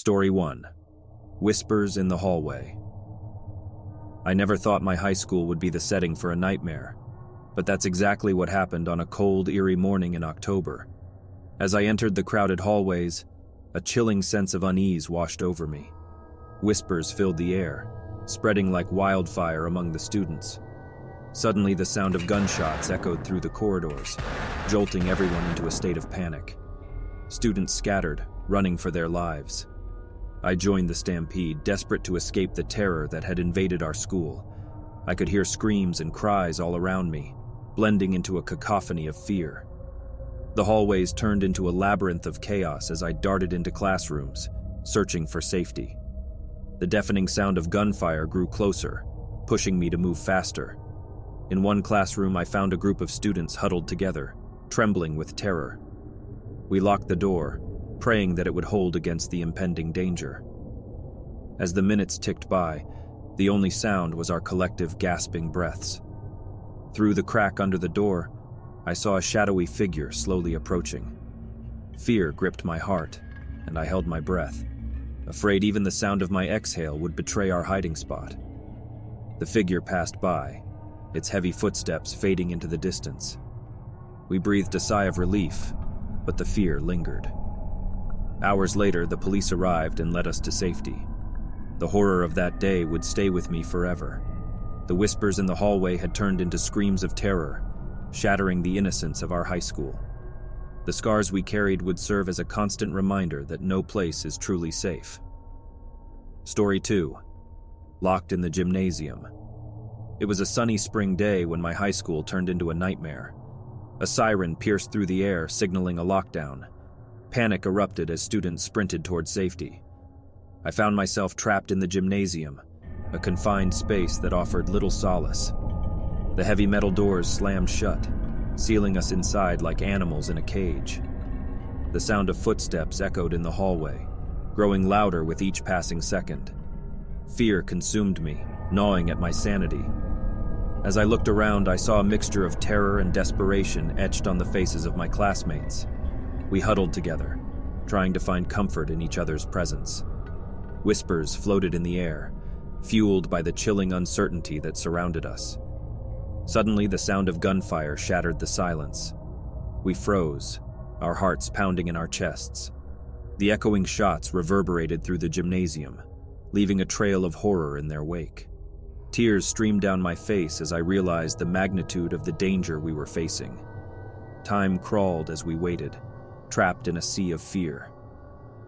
Story 1. Whispers in the Hallway. I never thought my high school would be the setting for a nightmare, but that's exactly what happened on a cold, eerie morning in October. As I entered the crowded hallways, a chilling sense of unease washed over me. Whispers filled the air, spreading like wildfire among the students. Suddenly, the sound of gunshots echoed through the corridors, jolting everyone into a state of panic. Students scattered, running for their lives. I joined the stampede, desperate to escape the terror that had invaded our school. I could hear screams and cries all around me, blending into a cacophony of fear. The hallways turned into a labyrinth of chaos as I darted into classrooms, searching for safety. The deafening sound of gunfire grew closer, pushing me to move faster. In one classroom, I found a group of students huddled together, trembling with terror. We locked the door, praying that it would hold against the impending danger. As the minutes ticked by, the only sound was our collective gasping breaths. Through the crack under the door, I saw a shadowy figure slowly approaching. Fear gripped my heart, and I held my breath, afraid even the sound of my exhale would betray our hiding spot. The figure passed by, its heavy footsteps fading into the distance. We breathed a sigh of relief, but the fear lingered. Hours later, the police arrived and led us to safety. The horror of that day would stay with me forever. The whispers in the hallway had turned into screams of terror, shattering the innocence of our high school. The scars we carried would serve as a constant reminder that no place is truly safe. Story 2. Locked in the Gymnasium. It was a sunny spring day when my high school turned into a nightmare. A siren pierced through the air, signaling a lockdown. Panic erupted as students sprinted towards safety. I found myself trapped in the gymnasium, a confined space that offered little solace. The heavy metal doors slammed shut, sealing us inside like animals in a cage. The sound of footsteps echoed in the hallway, growing louder with each passing second. Fear consumed me, gnawing at my sanity. As I looked around, I saw a mixture of terror and desperation etched on the faces of my classmates. We huddled together, trying to find comfort in each other's presence. Whispers floated in the air, fueled by the chilling uncertainty that surrounded us. Suddenly, the sound of gunfire shattered the silence. We froze, our hearts pounding in our chests. The echoing shots reverberated through the gymnasium, leaving a trail of horror in their wake. Tears streamed down my face as I realized the magnitude of the danger we were facing. Time crawled as we waited, trapped in a sea of fear.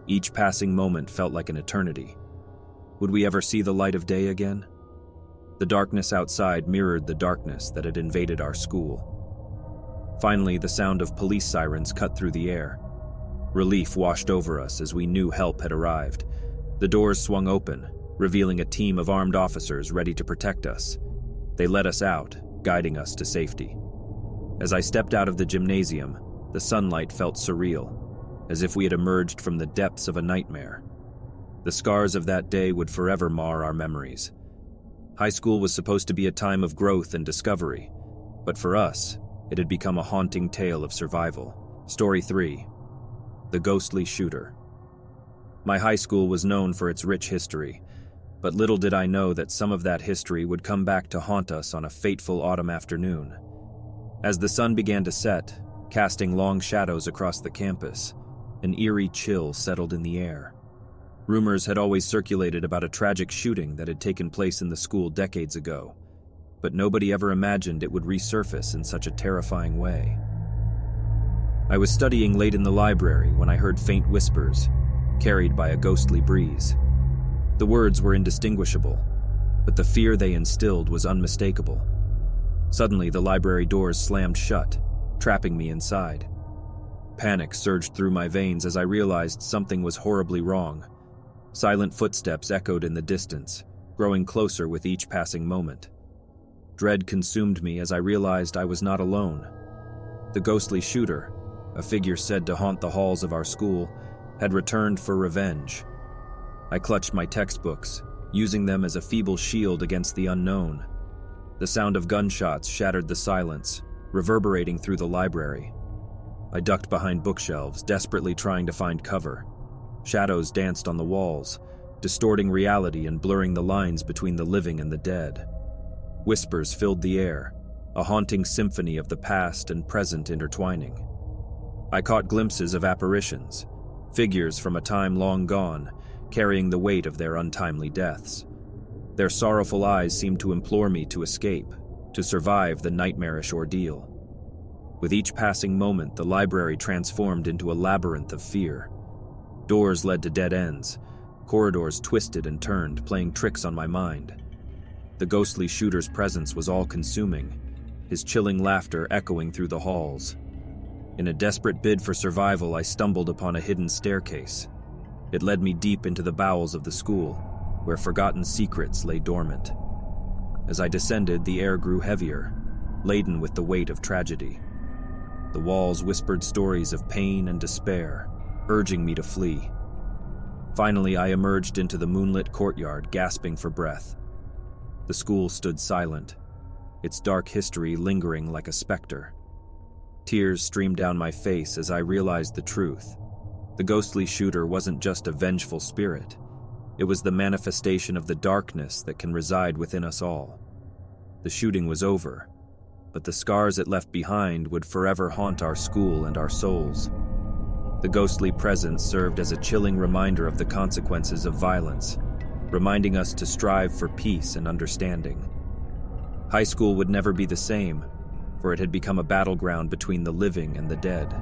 Each passing moment felt like an eternity. Would we ever see the light of day again? The darkness outside mirrored the darkness that had invaded our school. Finally, the sound of police sirens cut through the air. Relief washed over us as we knew help had arrived. The doors swung open, revealing a team of armed officers ready to protect us. They led us out, guiding us to safety. As I stepped out of the gymnasium, the sunlight felt surreal, as if we had emerged from the depths of a nightmare. The scars of that day would forever mar our memories. High school was supposed to be a time of growth and discovery, but for us, it had become a haunting tale of survival. Story 3. The Ghostly Shooter. My high school was known for its rich history, but little did I know that some of that history would come back to haunt us on a fateful autumn afternoon. As the sun began to set, casting long shadows across the campus, an eerie chill settled in the air. Rumors had always circulated about a tragic shooting that had taken place in the school decades ago, but nobody ever imagined it would resurface in such a terrifying way. I was studying late in the library when I heard faint whispers, carried by a ghostly breeze. The words were indistinguishable, but the fear they instilled was unmistakable. Suddenly, the library doors slammed shut, trapping me inside. Panic surged through my veins as I realized something was horribly wrong. Silent footsteps echoed in the distance, growing closer with each passing moment. Dread consumed me as I realized I was not alone. The ghostly shooter, a figure said to haunt the halls of our school, had returned for revenge. I clutched my textbooks, using them as a feeble shield against the unknown. The sound of gunshots shattered the silence, reverberating through the library. I ducked behind bookshelves, desperately trying to find cover. Shadows danced on the walls, distorting reality and blurring the lines between the living and the dead. Whispers filled the air, a haunting symphony of the past and present intertwining. I caught glimpses of apparitions, figures from a time long gone, carrying the weight of their untimely deaths. Their sorrowful eyes seemed to implore me to escape, to survive the nightmarish ordeal. With each passing moment, the library transformed into a labyrinth of fear. Doors led to dead ends, corridors twisted and turned, playing tricks on my mind. The ghostly shooter's presence was all-consuming, his chilling laughter echoing through the halls. In a desperate bid for survival, I stumbled upon a hidden staircase. It led me deep into the bowels of the school, where forgotten secrets lay dormant. As I descended, the air grew heavier, laden with the weight of tragedy. The walls whispered stories of pain and despair, urging me to flee. Finally, I emerged into the moonlit courtyard, gasping for breath. The school stood silent, its dark history lingering like a specter. Tears streamed down my face as I realized the truth. The ghostly shooter wasn't just a vengeful spirit. It was the manifestation of the darkness that can reside within us all. The shooting was over, but the scars it left behind would forever haunt our school and our souls. The ghostly presence served as a chilling reminder of the consequences of violence, reminding us to strive for peace and understanding. High school would never be the same, for it had become a battleground between the living and the dead.